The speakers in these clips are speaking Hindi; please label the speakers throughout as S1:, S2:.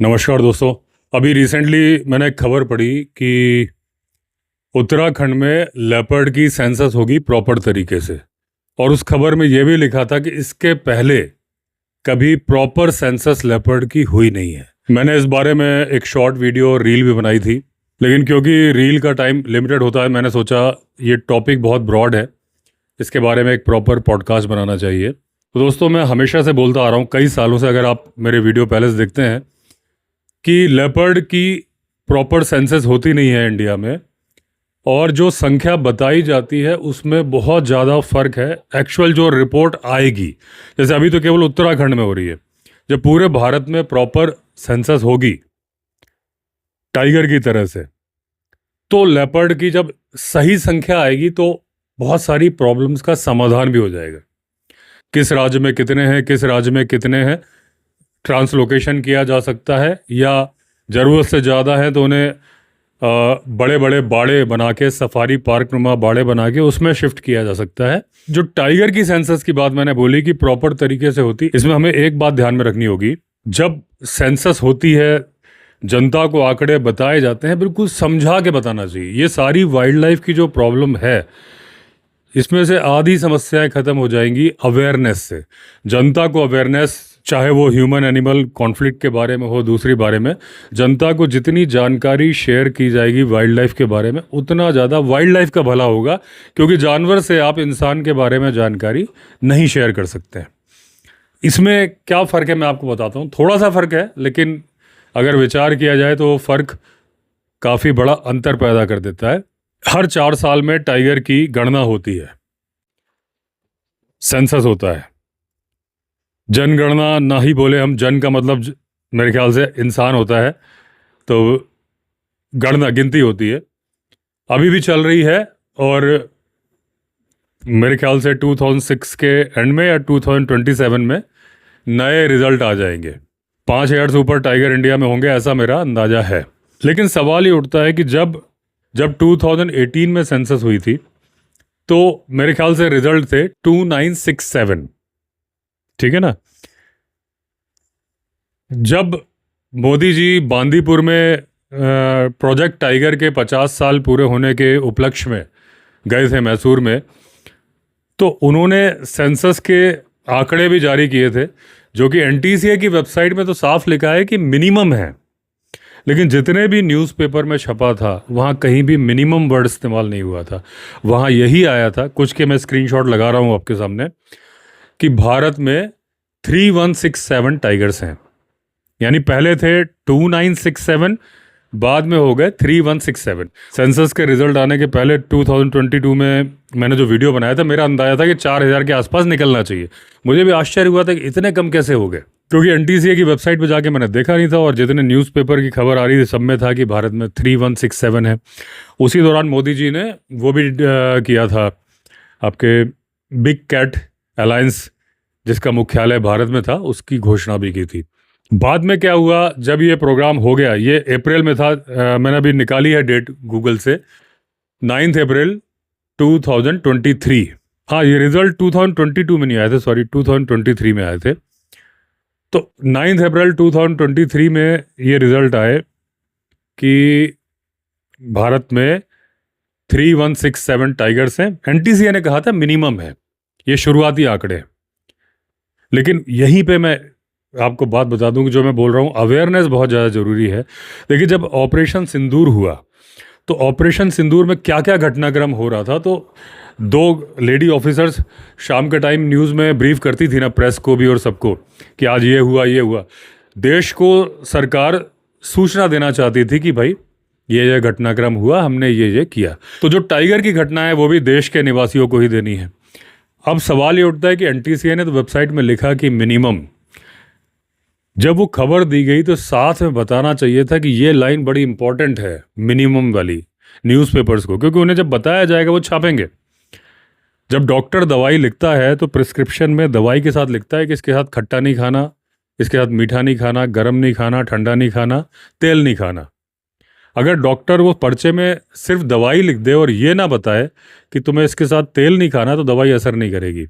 S1: नमस्कार दोस्तों। अभी रिसेंटली मैंने एक खबर पढ़ी कि उत्तराखंड में लेपर्ड की सेंसस होगी प्रॉपर तरीके से, और उस खबर में यह भी लिखा था कि इसके पहले कभी प्रॉपर सेंसस लेपर्ड की हुई नहीं है। मैंने इस बारे में एक शॉर्ट वीडियो रील भी बनाई थी, लेकिन क्योंकि रील का टाइम लिमिटेड होता है, मैंने सोचा ये टॉपिक बहुत ब्रॉड है, इसके बारे में एक प्रॉपर पॉडकास्ट बनाना चाहिए। तो दोस्तों, मैं हमेशा से बोलता आ रहा हूँ, कई सालों से, अगर आप मेरे वीडियो पहले से देखते हैं, कि लेपर्ड की प्रॉपर सेंसस होती नहीं है इंडिया में, और जो संख्या बताई जाती है उसमें बहुत ज़्यादा फ़र्क है एक्चुअल जो रिपोर्ट आएगी। जैसे अभी तो केवल उत्तराखंड में हो रही है, जब पूरे भारत में प्रॉपर सेंसस होगी टाइगर की तरह से, तो लेपर्ड की जब सही संख्या आएगी तो बहुत सारी प्रॉब्लम्स का समाधान भी हो जाएगा। किस राज्य में कितने हैं, किस राज्य में कितने हैं, ट्रांसलोकेशन किया जा सकता है, या ज़रूरत से ज़्यादा है तो उन्हें बड़े बड़े बाड़े बना के, सफारी पार्क नुमा बाड़े बना के उसमें शिफ्ट किया जा सकता है। जो टाइगर की सेंसस की बात मैंने बोली कि प्रॉपर तरीके से होती, इसमें हमें एक बात ध्यान में रखनी होगी। जब सेंसस होती है, जनता को आंकड़े बताए जाते हैं, बिल्कुल समझा के बताना चाहिए। ये सारी वाइल्ड लाइफ की जो प्रॉब्लम है, इसमें से आधी समस्याएं खत्म हो जाएंगी अवेयरनेस से। जनता को अवेयरनेस, चाहे वो ह्यूमन एनिमल कॉन्फ्लिक्ट के बारे में हो, दूसरी बारे में, जनता को जितनी जानकारी शेयर की जाएगी वाइल्ड लाइफ के बारे में, उतना ज़्यादा वाइल्ड लाइफ का भला होगा। क्योंकि जानवर से आप इंसान के बारे में जानकारी नहीं शेयर कर सकते हैं। इसमें क्या फ़र्क है मैं आपको बताता हूँ। थोड़ा सा फ़र्क है, लेकिन अगर विचार किया जाए तो वो फ़र्क काफ़ी बड़ा अंतर पैदा कर देता है। हर 4 साल में टाइगर की गणना होती है, सेंसस होता है। जनगणना ना ही बोले हम, जन का मतलब मेरे ख्याल से इंसान होता है, तो गणना गिनती होती है, अभी भी चल रही है। और मेरे ख्याल से 2006 के एंड में या 2027 में नए रिजल्ट आ जाएंगे। 5,000 से ऊपर टाइगर इंडिया में होंगे, ऐसा मेरा अंदाज़ा है। लेकिन सवाल ये उठता है कि जब 2018 में सेंसस हुई थी, तो मेरे ख्याल से रिजल्ट थे 2967, ठीक है ना। जब मोदी जी बांदीपुर में प्रोजेक्ट टाइगर के 50 साल पूरे होने के उपलक्ष्य में गए थे मैसूर में, तो उन्होंने सेंसस के आंकड़े भी जारी किए थे, जो कि एनटीसीए की वेबसाइट में तो साफ लिखा है कि मिनिमम है। लेकिन जितने भी न्यूज़पेपर में छपा था, वहाँ कहीं भी मिनिमम वर्ड इस्तेमाल नहीं हुआ था। वहाँ यही आया था, कुछ के मैं स्क्रीनशॉट लगा रहा हूँ आपके सामने, कि भारत में 3167 टाइगर्स हैं। यानी पहले थे 2967, बाद में हो गए 3167। सेंसस के रिजल्ट आने के पहले 2022 में मैंने जो वीडियो बनाया था, मेरा अंदाजा था कि 4000 के आसपास निकलना चाहिए। मुझे भी आश्चर्य हुआ था कि इतने कम कैसे हो गए, क्योंकि एनटीसीए की वेबसाइट पर जाके मैंने देखा नहीं था, और जितने न्यूज़पेपर की खबर आ रही थी सब में था कि भारत में 3167 है। उसी दौरान मोदी जी ने वो भी किया था, आपके बिग कैट अलायंस, जिसका मुख्यालय भारत में था, उसकी घोषणा भी की थी। बाद में क्या हुआ, जब ये प्रोग्राम हो गया, ये अप्रैल में था, मैंने अभी निकाली है डेट गूगल से, 9 अप्रैल 2023। हाँ, ये रिजल्ट 2022 में नहीं आए थे, सॉरी 2023 में आए थे। तो 9 अप्रैल 2023 में ये रिजल्ट आए कि भारत में 3167 टाइगर्स हैं। एनटीसीए ने कहा था मिनिमम है, ये शुरुआती आंकड़े। लेकिन यहीं पे मैं आपको बात बता दूं कि जो मैं बोल रहा हूँ, अवेयरनेस बहुत ज़्यादा ज़रूरी है। देखिए, जब ऑपरेशन सिंदूर हुआ, तो ऑपरेशन सिंदूर में क्या क्या घटनाक्रम हो रहा था, तो 2 लेडी ऑफिसर्स शाम के टाइम न्यूज़ में ब्रीफ करती थी ना, प्रेस को भी और सबको, कि आज ये हुआ ये हुआ। देश को सरकार सूचना देना चाहती थी कि भाई ये घटनाक्रम हुआ, हमने ये किया। तो जो टाइगर की घटना है वो भी देश के निवासियों को ही देनी है। अब सवाल ये उठता है कि एनटीसीए ने तो वेबसाइट में लिखा कि मिनिमम, जब वो खबर दी गई तो साथ में बताना चाहिए था कि ये लाइन बड़ी इंपॉर्टेंट है, मिनिमम वाली, न्यूज़पेपर्स को, क्योंकि उन्हें जब बताया जाएगा वो छापेंगे। जब डॉक्टर दवाई लिखता है तो प्रिस्क्रिप्शन में दवाई के साथ लिखता है कि इसके साथ खट्टा नहीं खाना, इसके साथ मीठा नहीं खाना, गर्म नहीं खाना, ठंडा नहीं खाना, तेल नहीं खाना। अगर डॉक्टर वो पर्चे में सिर्फ दवाई लिख दे और ये ना बताए कि तुम्हें इसके साथ तेल नहीं खाना, तो दवाई असर नहीं करेगी।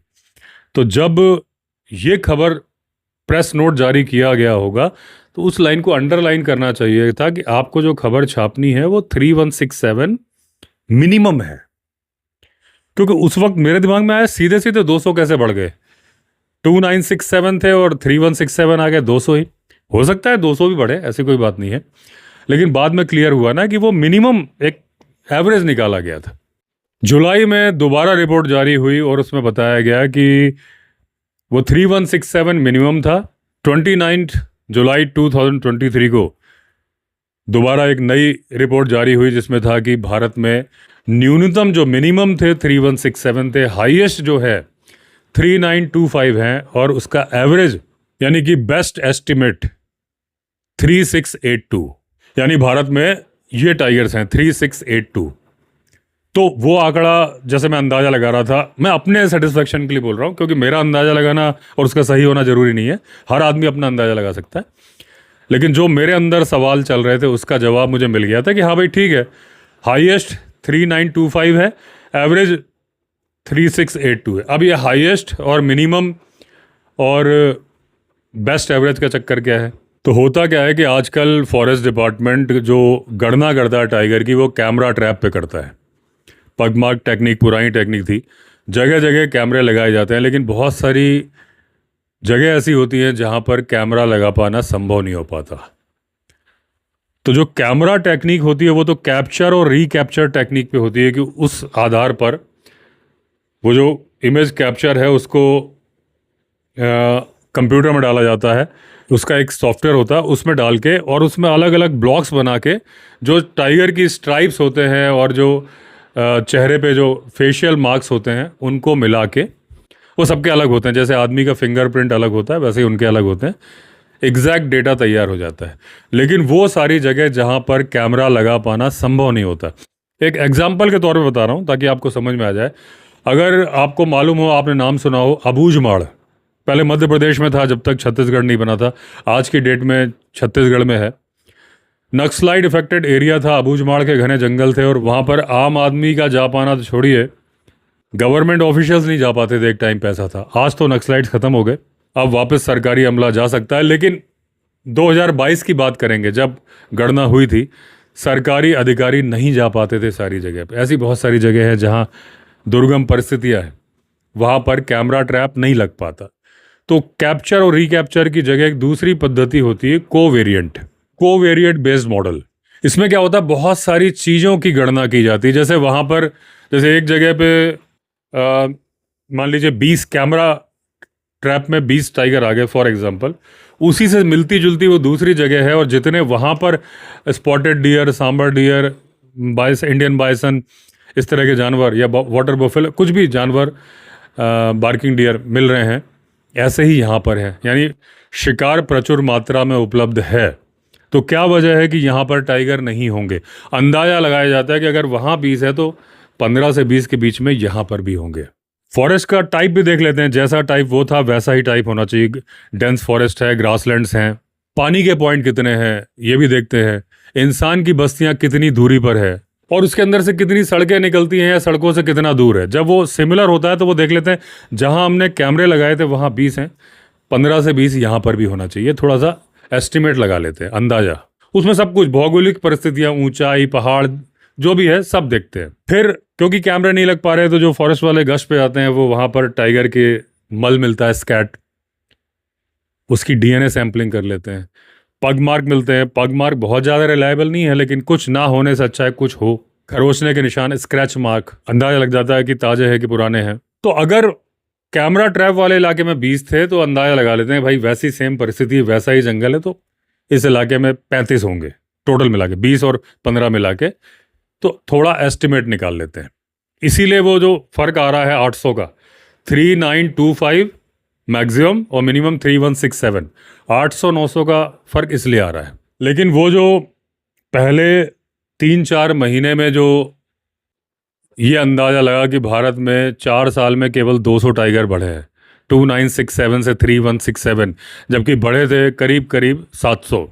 S1: तो जब ये खबर प्रेस नोट जारी किया गया होगा, तो उस लाइन को अंडरलाइन करना चाहिए था कि आपको जो खबर छापनी है वो 3167 मिनिमम है। क्योंकि उस वक्त मेरे दिमाग में आया सीधे सीधे 200 कैसे बढ़ गए। 2967 थे और 3167 आ गए 200 ही। हो सकता है 200 भी बढ़े, ऐसी कोई बात नहीं है, लेकिन बाद में क्लियर हुआ ना कि वो मिनिमम एक एवरेज निकाला गया था। जुलाई में दोबारा रिपोर्ट जारी हुई और उसमें बताया गया कि वो 3167 मिनिमम था। 29 जुलाई 2023 को दोबारा एक नई रिपोर्ट जारी हुई जिसमें था कि भारत में न्यूनतम जो मिनिमम थे 3167 थे, हाईएस्ट जो है 3925 हैं, और उसका एवरेज यानी कि बेस्ट एस्टिमेट 3682, यानी भारत में ये टाइगर्स हैं 3682। तो वो आंकड़ा जैसे मैं अंदाज़ा लगा रहा था, मैं अपने सेटिस्फेक्शन के लिए बोल रहा हूँ, क्योंकि मेरा अंदाज़ा लगाना और उसका सही होना ज़रूरी नहीं है, हर आदमी अपना अंदाज़ा लगा सकता है। लेकिन जो मेरे अंदर सवाल चल रहे थे उसका जवाब मुझे मिल गया था कि हाँ भाई ठीक है, हाईएस्ट 3925 है, एवरेज 3682 है। अब ये हाईएस्ट और मिनिमम और बेस्ट एवरेज का चक्कर क्या है? तो होता क्या है कि आजकल फॉरेस्ट डिपार्टमेंट जो गणना करता है टाइगर की, वो कैमरा ट्रैप पे करता है। पगमार्क टेक्निक पुरानी टेक्निक थी, जगह जगह कैमरे लगाए जाते हैं, लेकिन बहुत सारी जगह ऐसी होती हैं जहां पर कैमरा लगा पाना संभव नहीं हो पाता। तो जो कैमरा टेक्निक होती है वो तो कैप्चर और रिकैप्चर टेक्निक पे होती है कि उस आधार पर वो जो इमेज कैप्चर है उसको कंप्यूटर में डाला जाता है, उसका एक सॉफ्टवेयर होता है, उसमें डाल के और उसमें अलग अलग ब्लॉक्स बना के जो टाइगर की स्ट्राइप्स होते हैं और जो चेहरे पे जो फेशियल मार्क्स होते हैं उनको मिला के, वो सबके अलग होते हैं, जैसे आदमी का फिंगरप्रिंट अलग होता है वैसे ही उनके अलग होते हैं, एग्जैक्ट डेटा तैयार हो जाता है। लेकिन वो सारी जगह जहाँ पर कैमरा लगा पाना संभव नहीं होता। एक एग्जाम्पल के तौर पे बता रहा हूँ ताकि आपको समझ में आ जाए। अगर आपको मालूम हो, आपने नाम सुना हो अबूझमाड़, पहले मध्य प्रदेश में था जब तक छत्तीसगढ़ नहीं बना था, आज की डेट में छत्तीसगढ़ में है। नक्सलाइट इफेक्टेड एरिया था, अबूझमाड़ के घने जंगल थे और वहाँ पर आम आदमी का जा पाना तो छोड़िए, गवर्नमेंट ऑफिशियल्स नहीं जा पाते थे एक टाइम पे ऐसा था। आज तो नक्सलाइट्स खत्म हो गए, अब वापस सरकारी अमला जा सकता है, लेकिन 2022 की बात करेंगे जब गणना हुई थी, सरकारी अधिकारी नहीं जा पाते थे सारी जगह पे। ऐसी बहुत सारी जगह है जहाँ दुर्गम परिस्थितियाँ हैं, वहाँ पर कैमरा ट्रैप नहीं लग पाता। तो कैप्चर और रिकैप्चर की जगह एक दूसरी पद्धति होती है कोवेरिएंट बेस्ड मॉडल। इसमें क्या होता है, बहुत सारी चीज़ों की गणना की जाती है। जैसे वहाँ पर जैसे एक जगह पे मान लीजिए 20 कैमरा ट्रैप में 20 टाइगर आ गए फॉर एग्जांपल, उसी से मिलती जुलती वो दूसरी जगह है और जितने वहाँ पर spotted deer, sambar deer, Indian bison, इस तरह के जानवर या वाटर बफेलो, कुछ भी जानवर, बार्किंग डियर मिल रहे हैं, ऐसे ही यहाँ पर है। यानी शिकार प्रचुर मात्रा में उपलब्ध है। तो क्या वजह है कि यहाँ पर टाइगर नहीं होंगे? अंदाज़ा लगाया जाता है कि अगर वहाँ 20 है तो 15 से 20 के बीच में यहाँ पर भी होंगे। फॉरेस्ट का टाइप भी देख लेते हैं, जैसा टाइप वो था वैसा ही टाइप होना चाहिए। डेंस फॉरेस्ट है, ग्रासलैंड्स हैं, पानी के पॉइंट कितने हैं ये भी देखते हैं, इंसान की बस्तियाँ कितनी दूरी पर है और उसके अंदर से कितनी सड़कें निकलती हैं या सड़कों से कितना दूर है। जब वो सिमिलर होता है तो वो देख लेते हैं, जहाँ हमने कैमरे लगाए थे वहाँ 20 हैं, 15 से 20 यहाँ पर भी होना चाहिए। थोड़ा सा एस्टिमेट लगा लेते हैं, अंदाजा। उसमें सब कुछ भौगोलिक परिस्थितियाँ, ऊंचाई, पहाड़, जो भी है सब देखते हैं। फिर क्योंकि कैमरे नहीं लग पा रहे तो जो फॉरेस्ट वाले गश्त पे आते हैं वो वहाँ पर टाइगर के मल मिलता है, स्कैट, उसकी डीएनए सैंपलिंग कर लेते हैं। पग मार्क मिलते हैं, पग मार्क बहुत ज़्यादा रिलायबल नहीं है, लेकिन कुछ ना होने से अच्छा है कुछ हो। खरोचने के निशान, स्क्रैच मार्क, अंदाजा लग जाता है कि ताज़े है कि पुराने हैं। तो अगर कैमरा ट्रैप वाले इलाके में 20 थे तो अंदाजा लगा लेते हैं भाई वैसी सेम परिस्थिति, वैसा ही जंगल है, तो इस इलाके में 35 होंगे टोटल मिला के, 20 और 15 मिला के, तो थोड़ा एस्टिमेट निकाल लेते हैं। इसीलिए वो जो फ़र्क आ रहा है 800 का, 3925 मैक्सिमम और मिनिमम 3167, 800-900 का फ़र्क इसलिए आ रहा है। लेकिन वो जो पहले 3-4 महीने में जो ये अंदाज़ा लगा कि भारत में 4 साल में केवल 200 टाइगर बढ़े हैं, 2967 से 3167, जबकि बढ़े थे करीब करीब 700,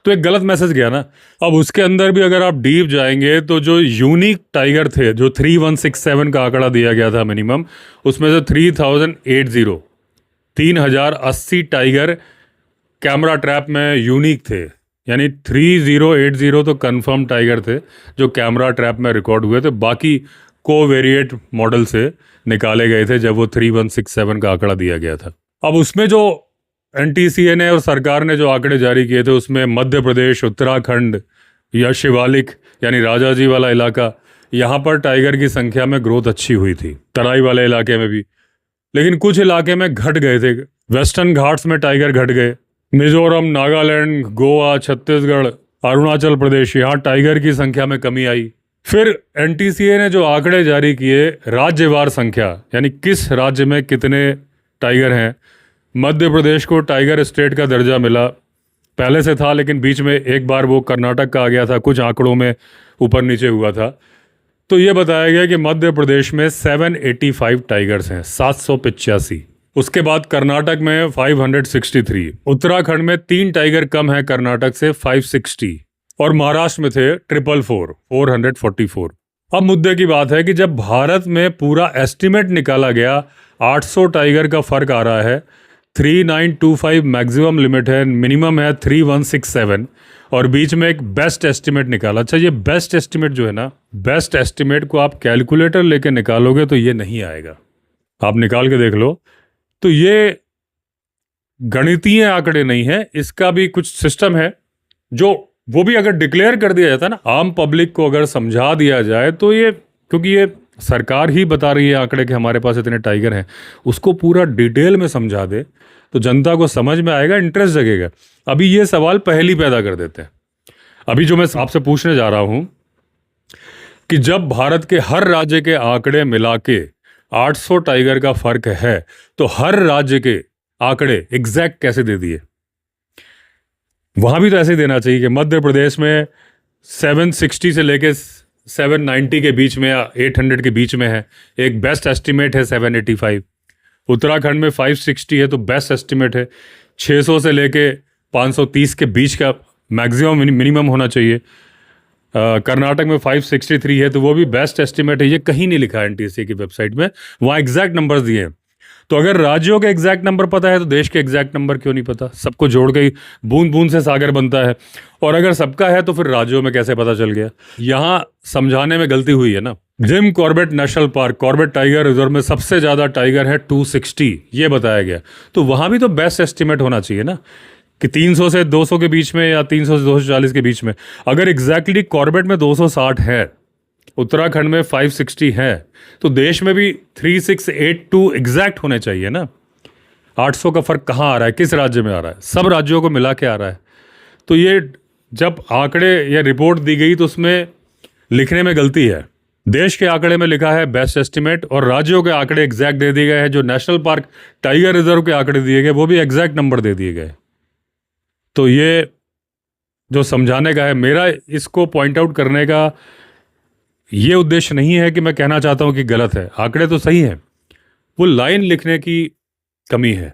S1: तो एक गलत मैसेज गया ना। अब उसके अंदर भी अगर आप डीप जाएंगे तो जो यूनिक टाइगर थे, जो 3167 का आंकड़ा दिया गया था मिनिमम, उसमें से 3080 टाइगर कैमरा ट्रैप में यूनिक थे, यानी 3080 तो कंफर्म टाइगर थे जो कैमरा ट्रैप में रिकॉर्ड हुए थे, बाकी कोवेरिएट मॉडल से निकाले गए थे जब वो 3167 का आंकड़ा दिया गया था। अब उसमें जो एनटीसीए ने और सरकार ने जो आंकड़े जारी किए थे उसमें मध्य प्रदेश, उत्तराखंड या शिवालिक यानी राजाजी वाला इलाका, यहाँ पर टाइगर की संख्या में ग्रोथ अच्छी हुई थी, तराई वाले इलाके में भी। लेकिन कुछ इलाके में घट गए थे, वेस्टर्न घाट्स में टाइगर घट गए। मिजोरम, नागालैंड, गोवा, छत्तीसगढ़, अरुणाचल प्रदेश, यहाँ टाइगर की संख्या में कमी आई। फिर एनटीसीए ने जो आंकड़े जारी किए राज्यवार संख्या, यानी किस राज्य में कितने टाइगर हैं। मध्य प्रदेश को टाइगर स्टेट का दर्जा मिला, पहले से था लेकिन बीच में एक बार वो कर्नाटक का आ गया था, कुछ आंकड़ों में ऊपर नीचे हुआ था। तो ये बताया गया कि मध्य प्रदेश में 785 टाइगर्स हैं, 785। उसके बाद कर्नाटक में 563, उत्तराखंड में 3 टाइगर कम है कर्नाटक से, 560, और महाराष्ट्र में थे 444। अब मुद्दे की बात है कि जब भारत में पूरा एस्टिमेट निकाला गया, 800 टाइगर का फर्क आ रहा है। 3925 मैक्सिमम लिमिट है, मिनिमम है 3167, और बीच में एक बेस्ट एस्टिमेट निकाला। अच्छा, ये बेस्ट एस्टिमेट जो है ना, बेस्ट एस्टिमेट को आप कैलकुलेटर लेके निकालोगे तो ये नहीं आएगा। आप निकाल के देख लो, तो ये गणितीय आंकड़े नहीं है, इसका भी कुछ सिस्टम है जो वो भी अगर डिक्लेयर कर दिया जाता है ना, आम पब्लिक को अगर समझा दिया जाए तो ये, क्योंकि ये सरकार ही बता रही है आंकड़े कि हमारे पास इतने टाइगर हैं, उसको पूरा डिटेल में समझा दे तो जनता को समझ में आएगा, इंटरेस्ट जगेगा। अभी ये सवाल पहले पैदा कर देते हैं। अभी जो मैं आपसे पूछने जा रहा हूं कि जब भारत के हर राज्य के आंकड़े मिला के 800 टाइगर का फर्क है, तो हर राज्य के आंकड़े एग्जैक्ट कैसे दे दिए? वहां भी तो ऐसे देना चाहिए कि मध्य प्रदेश में 760 से लेके 790 के बीच में या 800 के बीच में है, एक बेस्ट एस्टिमेट है 785। उत्तराखंड में 560 है तो बेस्ट एस्टिमेट है। 600 से लेके 530 के बीच का मैक्सिमम मिनिमम होना चाहिए। कर्नाटक में 563 है तो वो भी बेस्ट एस्टिमेट है। ये कहीं नहीं लिखा है एनटीसीए की वेबसाइट में, वहाँ एग्जैक्ट नंबर्स दिए हैं। तो अगर राज्यों के एग्जैक्ट नंबर पता है तो देश के एग्जैक्ट नंबर क्यों नहीं पता? सबको जोड़ के ही बूंद बूंद से सागर बनता है, और अगर सबका है तो फिर राज्यों में कैसे पता चल गया? यहाँ समझाने में गलती हुई है ना। Jim Corbett national park, Corbett tiger reserve में सबसे ज़्यादा टाइगर है 260, ये बताया गया। तो वहाँ भी तो बेस्ट एस्टिमेट होना चाहिए ना, कि 300 से 200 के बीच में या 300 से 240 के बीच में। अगर एग्जैक्टली कॉर्बेट में 260 है, उत्तराखंड में 560 है, तो देश में भी 3682 एग्जैक्ट होने चाहिए ना। 800 का फर्क कहाँ आ रहा है, किस राज्य में आ रहा है? सब राज्यों को मिला के आ रहा है। तो ये जब आंकड़े या रिपोर्ट दी गई तो उसमें लिखने में गलती है। देश के आंकड़े में लिखा है बेस्ट एस्टिमेट, और राज्यों के आंकड़े एग्जैक्ट दे दिए गए हैं। जो नेशनल पार्क टाइगर रिजर्व के आंकड़े दिए गए वो भी एग्जैक्ट नंबर दे दिए गए। तो ये जो समझाने का है, मेरा इसको पॉइंट आउट करने का ये उद्देश्य नहीं है कि मैं कहना चाहता हूं कि गलत है, आंकड़े तो सही हैं, वो लाइन लिखने की कमी है।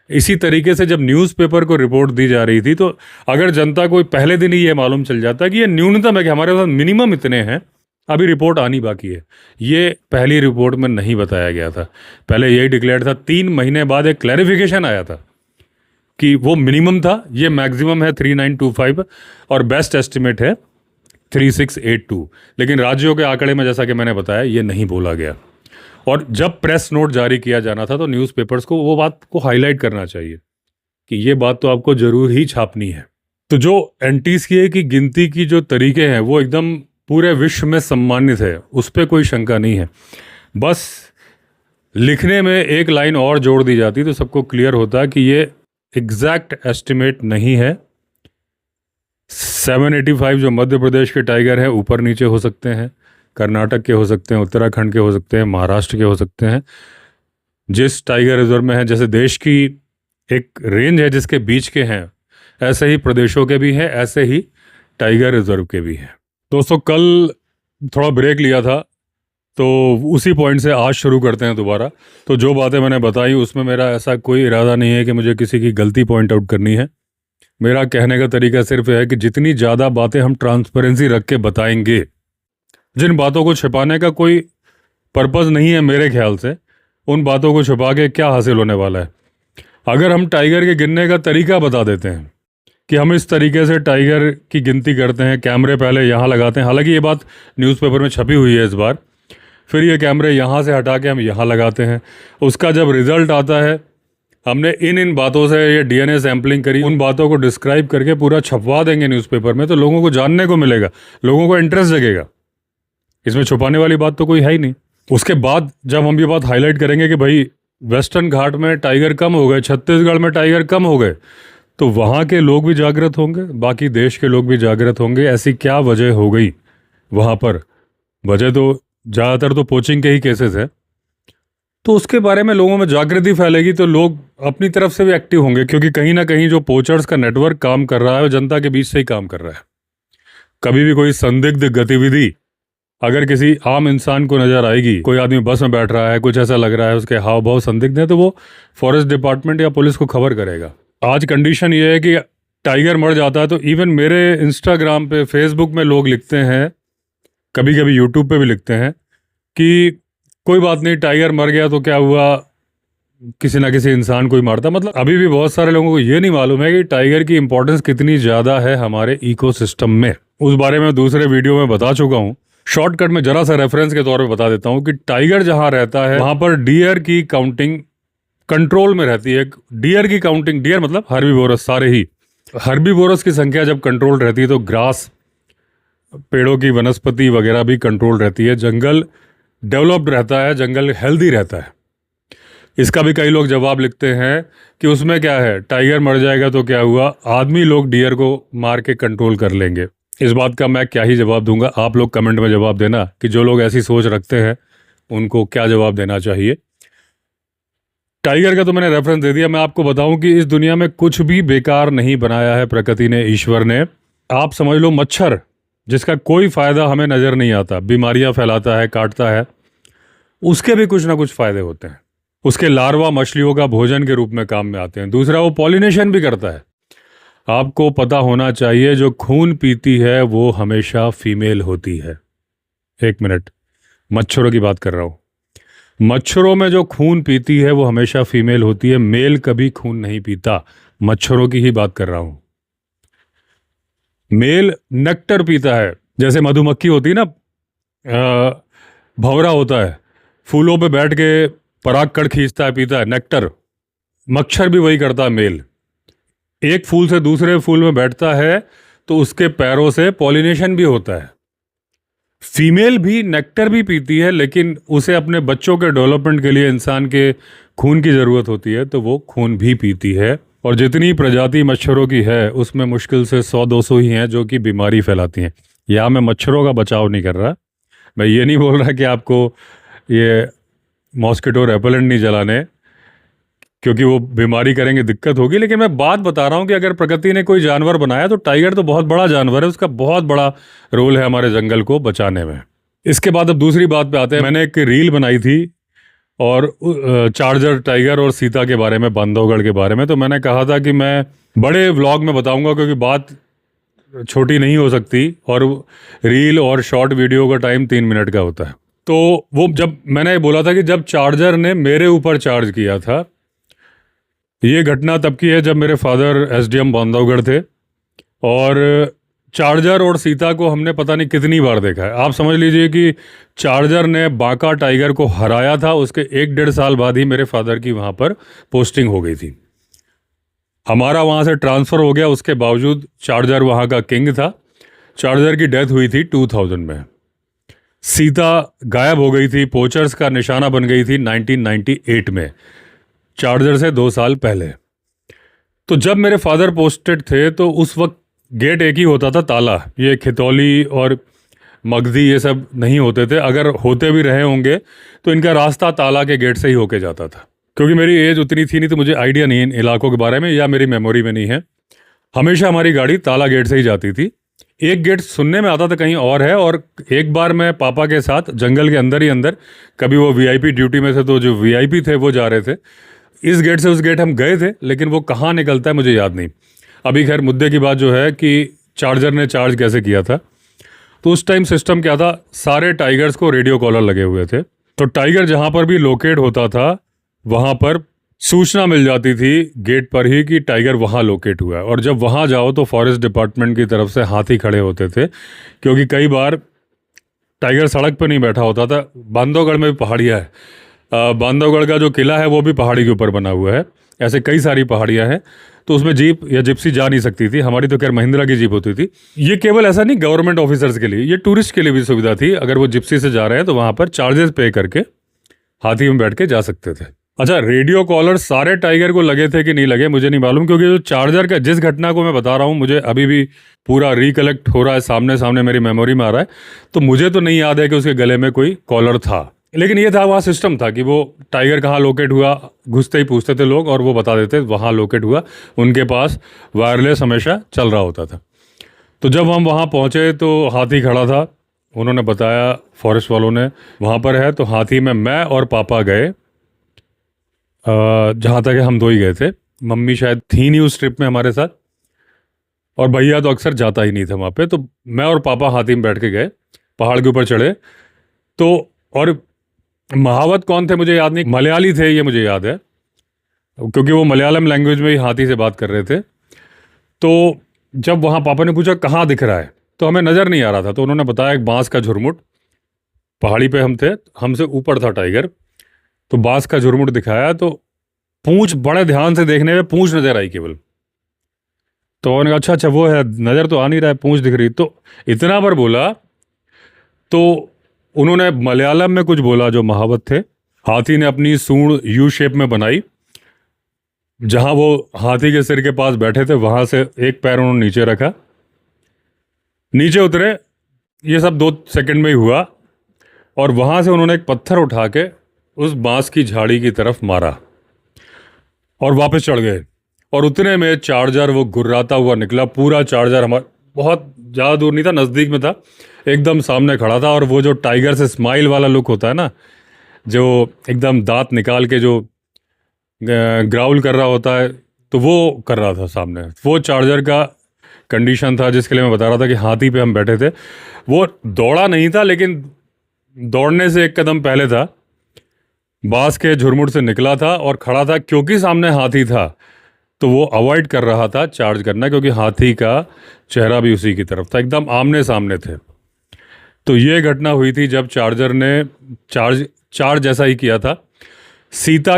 S1: इसी तरीके से जब न्यूज़पेपर को रिपोर्ट दी जा रही थी, तो अगर जनता को पहले दिन ही ये मालूम चल जाता कि ये न्यूनतम है, कि हमारे पास मिनिमम इतने हैं, अभी रिपोर्ट आनी बाकी है, ये पहली रिपोर्ट में नहीं बताया गया था। पहले यही डिक्लेयर था, 3 महीने बाद एक क्लैरिफिकेशन आया था कि वो मिनिमम था, ये मैक्सिमम है 3925 और बेस्ट एस्टिमेट है 3682। लेकिन राज्यों के आंकड़े में, जैसा कि मैंने बताया, ये नहीं बोला गया। और जब प्रेस नोट जारी किया जाना था तो न्यूज़पेपर्स को वो बात को हाईलाइट करना चाहिए कि ये बात तो आपको जरूर ही छापनी है। तो जो एनटीसीए की गिनती की जो तरीके हैं वो एकदम पूरे विश्व में सम्मानित है, उस पर कोई शंका नहीं है। बस लिखने में एक लाइन और जोड़ दी जाती तो सबको क्लियर होता कि ये एग्जैक्ट एस्टिमेट नहीं है। 785 जो मध्य प्रदेश के टाइगर हैं ऊपर नीचे हो सकते हैं, कर्नाटक के हो सकते हैं, उत्तराखंड के हो सकते हैं, महाराष्ट्र के हो सकते हैं, जिस टाइगर रिजर्व में है। जैसे देश की एक रेंज है जिसके बीच के हैं, ऐसे ही प्रदेशों के भी हैं, ऐसे ही टाइगर रिजर्व के भी हैं। दोस्तों, कल थोड़ा ब्रेक लिया था तो उसी पॉइंट से आज शुरू करते हैं दोबारा। तो जो बातें मैंने बताई उसमें मेरा ऐसा कोई इरादा नहीं है कि मुझे किसी की गलती पॉइंट आउट करनी है। मेरा कहने का तरीका सिर्फ है कि जितनी ज़्यादा बातें हम ट्रांसपेरेंसी रख के बताएंगे, जिन बातों को छिपाने का कोई पर्पज़ नहीं है मेरे ख्याल से, उन बातों को छुपा के क्या हासिल होने वाला है। अगर हम टाइगर के गिनने का तरीका बता देते हैं कि हम इस तरीके से टाइगर की गिनती करते हैं, कैमरे पहले यहाँ लगाते हैं, हालांकि ये बात न्यूज़पेपर में छपी हुई है इस बार, फिर ये कैमरे यहाँ से हटा के हम यहाँ लगाते हैं, उसका जब रिज़ल्ट आता है, हमने इन बातों से ये डीएनए सैम्पलिंग करी, उन बातों को डिस्क्राइब करके पूरा छपवा देंगे न्यूज़पेपर में, तो लोगों को जानने को मिलेगा, लोगों को इंटरेस्ट जगेगा। इसमें छुपाने वाली बात तो कोई है ही नहीं। उसके बाद जब हम ये बात हाईलाइट करेंगे कि भाई वेस्टर्न घाट में टाइगर कम हो गए, छत्तीसगढ़ में टाइगर कम हो गए, तो वहाँ के लोग भी जागृत होंगे, बाकी देश के लोग भी जागृत होंगे। ऐसी क्या वजह हो गई वहाँ पर? वजह तो ज़्यादातर तो पोचिंग के ही केसेस है, तो उसके बारे में लोगों में जागृति फैलेगी तो लोग अपनी तरफ से भी एक्टिव होंगे, क्योंकि कहीं ना कहीं जो पोचर्स का नेटवर्क काम कर रहा है वो जनता के बीच से ही काम कर रहा है। कभी भी कोई संदिग्ध गतिविधि अगर किसी आम इंसान को नजर आएगी, कोई आदमी बस में बैठ रहा है, कुछ ऐसा लग रहा है, उसके हाव भाव संदिग्ध है, तो वो फॉरेस्ट डिपार्टमेंट या पुलिस को खबर करेगा। आज कंडीशन ये है कि टाइगर मर जाता है तो इवन मेरे इंस्टाग्राम पे, फेसबुक में लोग लिखते हैं, कभी कभी यूट्यूब पे भी लिखते हैं कि कोई बात नहीं, टाइगर मर गया तो क्या हुआ, किसी ना किसी इंसान को ही मारता। मतलब अभी भी बहुत सारे लोगों को ये नहीं मालूम है कि टाइगर की इंपॉर्टेंस कितनी ज़्यादा है हमारे इकोसिस्टम में। उस बारे में दूसरे वीडियो में बता चुका हूँ। शॉर्टकट में जरा सा रेफरेंस के तौर पे बता देता हूँ कि टाइगर जहाँ रहता है वहाँ पर डियर की काउंटिंग कंट्रोल में रहती है। डियर की काउंटिंग, डियर मतलब हर्बीवोरस, सारे ही हर्बीवोरस की संख्या जब कंट्रोल रहती है तो ग्रास, पेड़ों की वनस्पति वगैरह भी कंट्रोल रहती है, जंगल डेवलप्ड रहता है, जंगल हेल्दी रहता है। इसका भी कई लोग जवाब लिखते हैं कि उसमें क्या है, टाइगर मर जाएगा तो क्या हुआ, आदमी लोग डियर को मार के कंट्रोल कर लेंगे। इस बात का मैं क्या ही जवाब दूंगा, आप लोग कमेंट में जवाब देना कि जो लोग ऐसी सोच रखते हैं उनको क्या जवाब देना चाहिए। टाइगर का तो मैंने रेफरेंस दे दिया। मैं आपको बताऊं कि इस दुनिया में कुछ भी बेकार नहीं बनाया है प्रकृति ने, ईश्वर ने। आप समझ लो मच्छर, जिसका कोई फायदा हमें नजर नहीं आता, बीमारियां फैलाता है, काटता है, उसके भी कुछ ना कुछ फायदे होते हैं। उसके लार्वा मछलियों का भोजन के रूप में काम में आते हैं। दूसरा, वो पॉलिनेशन भी करता है। आपको पता होना चाहिए जो खून पीती है वो हमेशा फीमेल होती है। एक मिनट, मच्छरों की बात कर रहा हूं। मच्छरों में जो खून पीती है वो हमेशा फीमेल होती है, मेल कभी खून नहीं पीता। मच्छरों की ही बात कर रहा हूं। मेल नेक्टर पीता है, जैसे मधुमक्खी होती है ना, भंवरा होता है, फूलों पे बैठ के परागकण खींचता है, पीता है नेक्टर। मच्छर भी वही करता है, मेल एक फूल से दूसरे फूल में बैठता है तो उसके पैरों से पॉलिनेशन भी होता है। फीमेल भी नेक्टर भी पीती है, लेकिन उसे अपने बच्चों के डेवलपमेंट के लिए इंसान के खून की ज़रूरत होती है, तो वो खून भी पीती है। और जितनी प्रजाति मच्छरों की है उसमें मुश्किल से 100-200 ही हैं जो कि बीमारी फैलाती हैं। यहाँ मैं मच्छरों का बचाव नहीं कर रहा, मैं ये नहीं बोल रहा कि आपको ये मॉस्किटो रेपेलेंट नहीं जलाने, क्योंकि वो बीमारी करेंगे, दिक्कत होगी। लेकिन मैं बात बता रहा हूँ कि अगर प्रकृति ने कोई जानवर बनाया तो टाइगर तो बहुत बड़ा जानवर है, उसका बहुत बड़ा रोल है हमारे जंगल को बचाने में। इसके बाद अब दूसरी बात पे आते हैं। मैंने एक रील बनाई थी और चार्जर टाइगर और सीता के बारे में, बांधवगढ़ के बारे में, तो मैंने कहा था कि मैं बड़े व्लॉग में बताऊंगा क्योंकि बात छोटी नहीं हो सकती और रील और शॉर्ट वीडियो का टाइम 3 मिनट का होता है। तो वो जब मैंने बोला था कि जब चार्जर ने मेरे ऊपर चार्ज किया था, ये घटना तब की है जब मेरे फादर एसडीएम बांधवगढ़ थे और चार्जर और सीता को हमने पता नहीं कितनी बार देखा है। आप समझ लीजिए कि चार्जर ने बांका टाइगर को हराया था, उसके 1-1.5 साल बाद ही मेरे फादर की वहाँ पर पोस्टिंग हो गई थी। हमारा वहाँ से ट्रांसफ़र हो गया, उसके बावजूद चार्जर वहाँ का किंग था। चार्जर की डेथ हुई थी 2000 में। सीता गायब हो गई थी, पोचर्स का निशाना बन गई थी 1998 में, चार्जर से 2 साल पहले। तो जब मेरे फादर पोस्टेड थे तो उस वक्त गेट एक ही होता था, ताला। ये खितौली और मगधी ये सब नहीं होते थे, अगर होते भी रहे होंगे तो इनका रास्ता ताला के गेट से ही होके जाता था। क्योंकि मेरी एज उतनी थी नहीं तो मुझे आइडिया नहीं है इन इलाकों के बारे में, या मेरी मेमोरी में नहीं है। हमेशा हमारी गाड़ी ताला गेट से ही जाती थी। एक गेट सुनने में आता था कहीं और है, और एक बार मैं पापा के साथ जंगल के अंदर ही अंदर, कभी वो वीआईपी ड्यूटी में थे तो जो वीआईपी थे वो जा रहे थे, इस गेट से उस गेट हम गए थे, लेकिन वो कहाँ निकलता है मुझे याद नहीं। अभी खैर मुद्दे की बात जो है कि चार्जर ने चार्ज कैसे किया था, तो उस टाइम सिस्टम क्या था, सारे टाइगर्स को रेडियो कॉलर लगे हुए थे। तो टाइगर जहाँ पर भी लोकेट होता था वहाँ पर सूचना मिल जाती थी गेट पर ही कि टाइगर वहाँ लोकेट हुआ है। और जब वहाँ जाओ तो फॉरेस्ट डिपार्टमेंट की तरफ से हाथी खड़े होते थे, क्योंकि कई बार टाइगर सड़क पर नहीं बैठा होता था। बांधवगढ़ में भी पहाड़ियाँ है, बांधवगढ़ का जो किला है वो भी पहाड़ी के ऊपर बना हुआ है। ऐसे कई सारी पहाड़ियाँ हैं, तो उसमें जीप या जिप्सी जा नहीं सकती थी। हमारी तो खैर महिंद्रा की जीप होती थी। ये केवल ऐसा नहीं गवर्नमेंट ऑफिसर्स के लिए, ये टूरिस्ट के लिए भी सुविधा थी। अगर वो जिप्सी से जा रहे हैं तो वहाँ पर चार्जेस पे करके हाथी में बैठ के जा सकते थे। अच्छा, रेडियो कॉलर सारे टाइगर को लगे थे कि नहीं लगे मुझे नहीं मालूम, क्योंकि जो चार्जर का जिस घटना को मैं बता रहा हूँ मुझे अभी भी पूरा रिकलेक्ट हो रहा है, सामने सामने मेरी मेमोरी में आ रहा है। तो मुझे तो नहीं याद है कि उसके गले में कोई कॉलर था, लेकिन ये था वहाँ सिस्टम था कि वो टाइगर कहाँ लोकेट हुआ घुसते ही पूछते थे लोग और वो बता देते वहाँ लोकेट हुआ। उनके पास वायरलेस हमेशा चल रहा होता था। तो जब हम वहाँ पहुँचे तो हाथी खड़ा था। उन्होंने बताया फॉरेस्ट वालों ने वहाँ पर है। तो हाथी में मैं और पापा गए, जहाँ तक हम दो ही गए थे। मम्मी शायद थी नहीं उस ट्रिप में हमारे साथ, और भैया तो अक्सर जाता ही नहीं था वहाँ पे। तो मैं और पापा हाथी में बैठ के गए, पहाड़ के ऊपर चढ़े। तो और महावत कौन थे मुझे याद नहीं, मलयाली थे ये मुझे याद है, क्योंकि वो मलयालम लैंग्वेज में ही हाथी से बात कर रहे थे। तो जब वहाँ पापा ने पूछा कहाँ दिख रहा है, तो हमें नज़र नहीं आ रहा था। तो उन्होंने बताया एक बांस का झुरमुट, पहाड़ी पे हम थे, हमसे ऊपर था टाइगर। तो बांस का झुरमुट दिखाया, तो पूंछ बड़े ध्यान से देखने में पूंछ नजर आई केवल। तो उन्होंने कहा अच्छा अच्छा वो है, नज़र तो आ नहीं रहा है, पूंछ दिख रही। तो इतना पर बोला तो उन्होंने मलयालम में कुछ बोला जो महावत थे। हाथी ने अपनी सूंड यू शेप में बनाई, जहां वो हाथी के सिर के पास बैठे थे वहां से एक पैर उन्होंने नीचे रखा, नीचे उतरे। ये सब 2 सेकंड में ही हुआ, और वहां से उन्होंने एक पत्थर उठा के उस बांस की झाड़ी की तरफ मारा और वापस चढ़ गए। और उतने में चार्जर वो गुर्राता हुआ निकला। पूरा चार्जर हमारा बहुत ज़्यादा दूर नहीं था, नज़दीक में था, एकदम सामने खड़ा था। और वो जो टाइगर से स्माइल वाला लुक होता है ना, जो एकदम दांत निकाल के जो ग्राउल कर रहा होता है, तो वो कर रहा था सामने। वो चार्जर का कंडीशन था जिसके लिए मैं बता रहा था कि हाथी पे हम बैठे थे। वो दौड़ा नहीं था, लेकिन दौड़ने से एक कदम पहले था, बांस के झुरमुट से निकला था और खड़ा था। क्योंकि सामने हाथी था तो वो अवॉइड कर रहा था चार्ज करना, क्योंकि हाथी का चेहरा भी उसी की तरफ था, एकदम आमने सामने थे। तो ये घटना हुई थी जब चार्जर ने चार्ज ऐसा ही किया था। सीता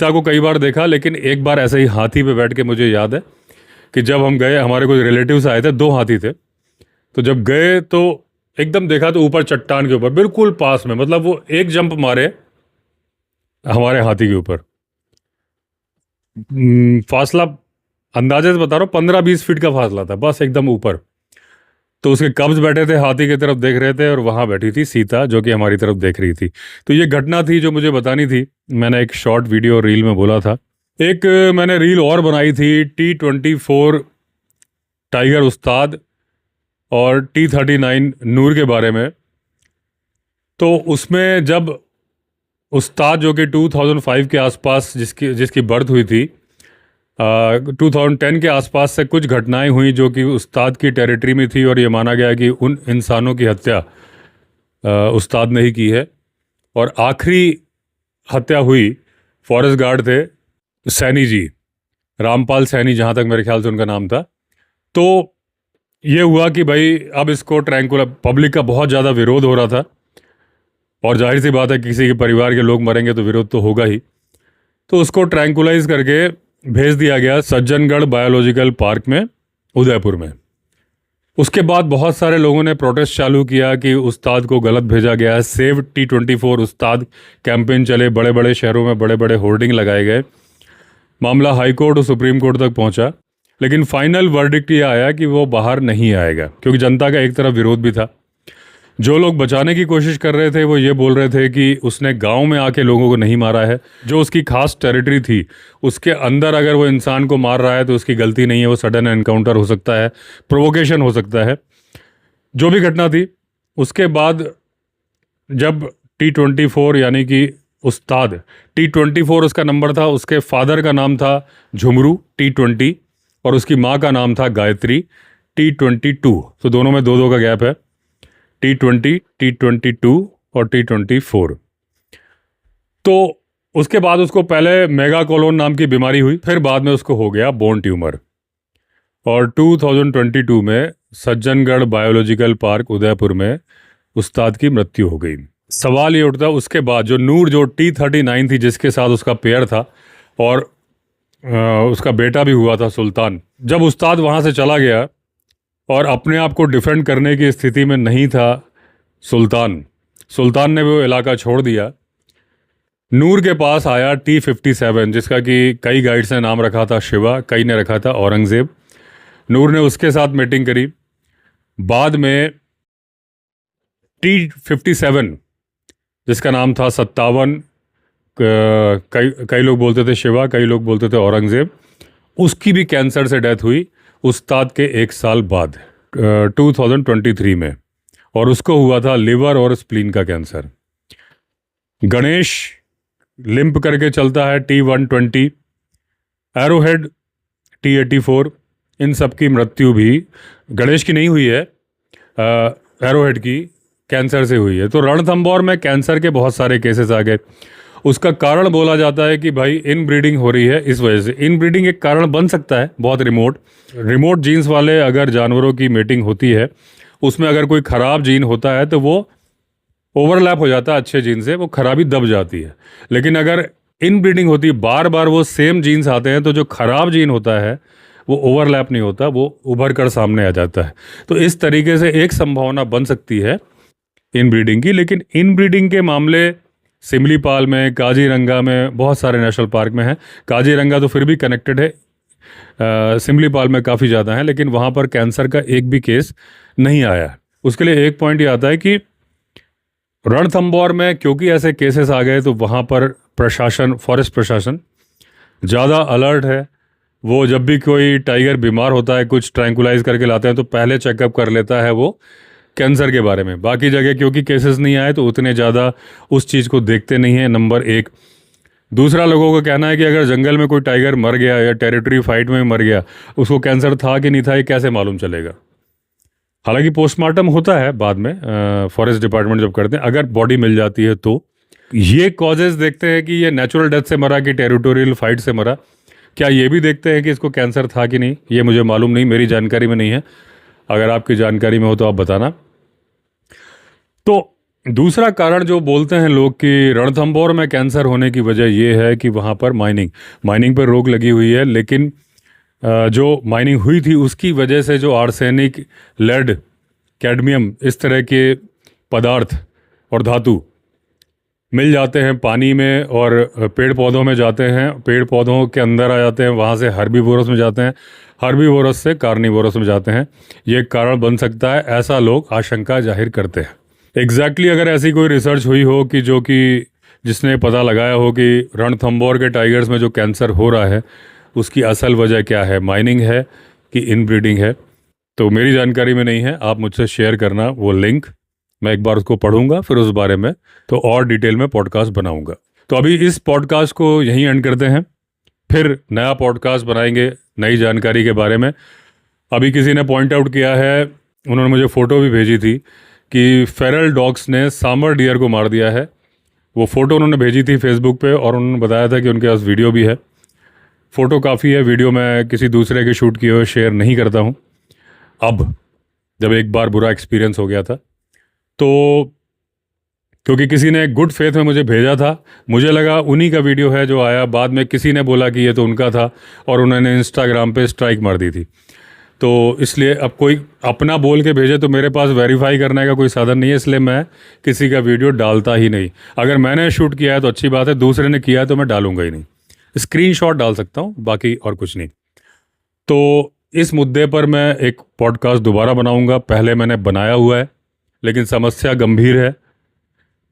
S1: को कई बार देखा, लेकिन एक बार ऐसे ही हाथी पे बैठ के मुझे याद है कि जब हम गए, हमारे कुछ रिलेटिव्स आए थे, 2 हाथी थे। तो जब गए तो एकदम देखा तो ऊपर चट्टान के ऊपर बिल्कुल पास में, मतलब वो एक जंप मारे हमारे हाथी के ऊपर। फासला अंदाजे से बता रहा हूँ 15-20 फीट का फासला था, बस एकदम ऊपर। तो उसके कब्ज बैठे थे, हाथी की तरफ देख रहे थे, और वहाँ बैठी थी सीता जो कि हमारी तरफ देख रही थी। तो ये घटना थी जो मुझे बतानी थी। मैंने एक शॉर्ट वीडियो रील में बोला था। एक मैंने रील और बनाई थी T24 टाइगर उस्ताद और T39 नूर के बारे में। तो उसमें जब उस्ताद जो कि 2005 के आसपास जिसकी बर्थ हुई थी, 2010 के आसपास से कुछ घटनाएं हुई जो कि उस्ताद की टेरिटरी में थी, और ये माना गया कि उन इंसानों की हत्या उस्ताद ने ही की है। और आखिरी हत्या हुई फॉरेस्ट गार्ड थे सैनी जी, रामपाल सैनी, जहाँ तक मेरे ख्याल से उनका नाम था। तो ये हुआ कि भाई अब इसको ट्रैंकुलर, पब्लिक का बहुत ज़्यादा विरोध हो रहा था, और जाहिर सी बात है किसी के परिवार के लोग मरेंगे तो विरोध तो होगा ही। तो उसको ट्रैंकुलाइज करके भेज दिया गया सज्जनगढ़ बायोलॉजिकल पार्क में, उदयपुर में। उसके बाद बहुत सारे लोगों ने प्रोटेस्ट चालू किया कि उस्ताद को गलत भेजा गया है। सेव T24 उस्ताद कैंपेन चले, बड़े बड़े शहरों में बड़े बड़े होर्डिंग लगाए गए। मामला हाई कोर्ट और सुप्रीम कोर्ट तक पहुंचा, लेकिन फाइनल वर्डिक्ट ये आया कि वो बाहर नहीं आएगा, क्योंकि जनता का एक तरफ विरोध भी था। जो लोग बचाने की कोशिश कर रहे थे वो ये बोल रहे थे कि उसने गांव में आके लोगों को नहीं मारा है, जो उसकी खास टेरिटरी थी उसके अंदर अगर वो इंसान को मार रहा है तो उसकी गलती नहीं है, वो सडन एनकाउंटर हो सकता है, प्रोवोकेशन हो सकता है, जो भी घटना थी। उसके बाद जब T24 यानी कि उस्ताद, T24 उसका नंबर था, उसके फादर का नाम था झुमरू T20 और उसकी माँ का नाम था गायत्री T22। तो दोनों में 2-2 का गैप है, T20, T22 और T24। तो उसके बाद उसको पहले मेगाकोलोन नाम की बीमारी हुई, फिर बाद में उसको हो गया बोन ट्यूमर। और 2022 में सज्जनगढ़ बायोलॉजिकल पार्क उदयपुर में उस्ताद की मृत्यु हो गई। सवाल ये उठता उसके बाद जो नूर जो T39 थी जिसके साथ उसका पेयर था और उसका बेटा भी हुआ था सुल्तान, जब उस्ताद वहाँ से चला गया और अपने आप को डिफेंड करने की स्थिति में नहीं था सुल्तान ने वो इलाका छोड़ दिया। नूर के पास आया T57 जिसका कि कई गाइड्स ने नाम रखा था शिवा, कई ने रखा था औरंगज़ेब। नूर ने उसके साथ मीटिंग करी। बाद में T57 जिसका नाम था 57, कई लोग बोलते थे शिवा, कई लोग बोलते थे औरंगज़ेब, उसकी भी कैंसर से डेथ हुई उस्ताद के 1 साल बाद 2023 में, और उसको हुआ था लिवर और स्प्लीन का कैंसर। गणेश लिम्प करके चलता है T120, एरोहेड T84, इन सब की मृत्यु भी गणेश की नहीं हुई है, एरोहेड की कैंसर से हुई है। तो रणथंभौर में कैंसर के बहुत सारे केसेस आ गए। उसका कारण बोला जाता है कि भाई इन ब्रीडिंग हो रही है इस वजह से। इन ब्रीडिंग एक कारण बन सकता है, बहुत रिमोट जीन्स वाले अगर जानवरों की मीटिंग होती है उसमें अगर कोई ख़राब जीन होता है तो वो ओवरलैप हो जाता है अच्छे जीन से, वो खराबी दब जाती है। लेकिन अगर इन ब्रीडिंग होती है, बार बार वो सेम जीन्स आते हैं, तो जो खराब जीन होता है वो ओवरलैप नहीं होता, वो उभर कर सामने आ जाता है। तो इस तरीके से एक संभावना बन सकती है इन ब्रीडिंग की। लेकिन इन ब्रीडिंग के मामले सिमलीपाल में, काजीरंगा में, बहुत सारे नेशनल पार्क में हैं। काजीरंगा तो फिर भी कनेक्टेड है, सिमलीपाल में काफ़ी ज़्यादा है, लेकिन वहाँ पर कैंसर का एक भी केस नहीं आया। उसके लिए एक पॉइंट ये आता है कि रणथंभौर में क्योंकि ऐसे केसेस आ गए तो वहाँ पर प्रशासन, फॉरेस्ट प्रशासन ज़्यादा अलर्ट है। वो जब भी कोई टाइगर बीमार होता है, कुछ ट्रैंकुलाइज करके लाते हैं तो पहले चेकअप कर लेता है वो कैंसर के बारे में। बाकी जगह क्योंकि केसेस नहीं आए तो उतने ज़्यादा उस चीज़ को देखते नहीं हैं, नंबर 1। दूसरा, लोगों का कहना है कि अगर जंगल में कोई टाइगर मर गया या टेरिटरी फाइट में मर गया, उसको कैंसर था कि नहीं था ये कैसे मालूम चलेगा। हालांकि पोस्टमार्टम होता है बाद में, फॉरेस्ट डिपार्टमेंट जब करते हैं, अगर बॉडी मिल जाती है तो। ये कॉजेज़ देखते हैं कि ये नेचुरल डेथ से मरा कि टेरिटोरियल फाइट से मरा, क्या ये भी देखते हैं कि इसको कैंसर था कि नहीं, ये मुझे मालूम नहीं, मेरी जानकारी में नहीं है। अगर आपकी जानकारी में हो तो आप बताना। तो दूसरा कारण जो बोलते हैं लोग कि रणथंभौर में कैंसर होने की वजह यह है कि वहाँ पर माइनिंग पर रोक लगी हुई है। लेकिन जो माइनिंग हुई थी उसकी वजह से जो आर्सेनिक, लेड, कैडमियम, इस तरह के पदार्थ और धातु मिल जाते हैं पानी में और पेड़ पौधों में जाते हैं, पेड़ पौधों के अंदर आ जाते हैं, वहाँ से हर्बीवोरस में जाते हैं, हर्बीवोरस से कार्निवोरस में जाते हैं। ये कारण बन सकता है, ऐसा लोग आशंका जाहिर करते हैं। एग्जैक्टली अगर ऐसी कोई रिसर्च हुई हो कि जिसने पता लगाया हो कि रणथंभौर के टाइगर्स में जो कैंसर हो रहा है उसकी असल वजह क्या है, माइनिंग है कि इनब्रीडिंग है, तो मेरी जानकारी में नहीं है। आप मुझसे शेयर करना वो लिंक, मैं एक बार उसको पढ़ूंगा, फिर उस बारे में तो और डिटेल में पॉडकास्ट बनाऊंगा। तो अभी इस पॉडकास्ट को यहीं एंड करते हैं, फिर नया पॉडकास्ट बनाएंगे नई जानकारी के बारे में। अभी किसी ने पॉइंट आउट किया है, उन्होंने मुझे फ़ोटो भी भेजी थी कि फेरल डॉग्स ने सामर डियर को मार दिया है। वो फ़ोटो उन्होंने भेजी थी फेसबुक पे और उन्होंने बताया था कि उनके पास वीडियो भी है। फ़ोटो काफ़ी है, वीडियो मैं किसी दूसरे के शूट किए हुए शेयर नहीं करता हूँ। अब जब एक बार बुरा एक्सपीरियंस हो गया था तो क्योंकि किसी ने गुड फेथ में मुझे भेजा था, मुझे लगा उन्हीं का वीडियो है जो आया। बाद में किसी ने बोला कि ये तो उनका था और उन्होंने इंस्टाग्राम पे स्ट्राइक मार दी थी। तो इसलिए अब कोई अपना बोल के भेजे तो मेरे पास वेरीफाई करने का कोई साधन नहीं है, इसलिए मैं किसी का वीडियो डालता ही नहीं। अगर मैंने शूट किया है तो अच्छी बात है, दूसरे ने किया है तो मैं डालूंगा ही नहीं। स्क्रीनशॉट डाल सकता हूँ, बाकी और कुछ नहीं। तो इस मुद्दे पर मैं एक पॉडकास्ट दोबारा बनाऊंगा। पहले मैंने बनाया हुआ है लेकिन समस्या गंभीर है।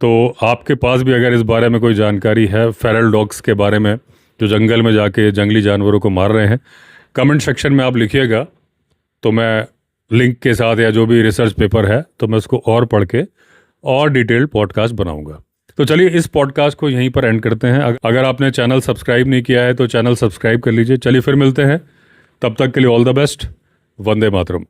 S1: तो आपके पास भी अगर इस बारे में कोई जानकारी है, फेरल डॉग्स के बारे में जो जंगल में जाके जंगली जानवरों को मार रहे हैं, कमेंट सेक्शन में आप लिखिएगा, तो मैं लिंक के साथ या जो भी रिसर्च पेपर है तो मैं उसको और पढ़ के और डिटेल्ड पॉडकास्ट बनाऊंगा। तो चलिए इस पॉडकास्ट को यहीं पर एंड करते हैं। अगर आपने चैनल सब्सक्राइब नहीं किया है तो चैनल सब्सक्राइब कर लीजिए। चलिए फिर मिलते हैं, तब तक के लिए all the best. Vande Mataram.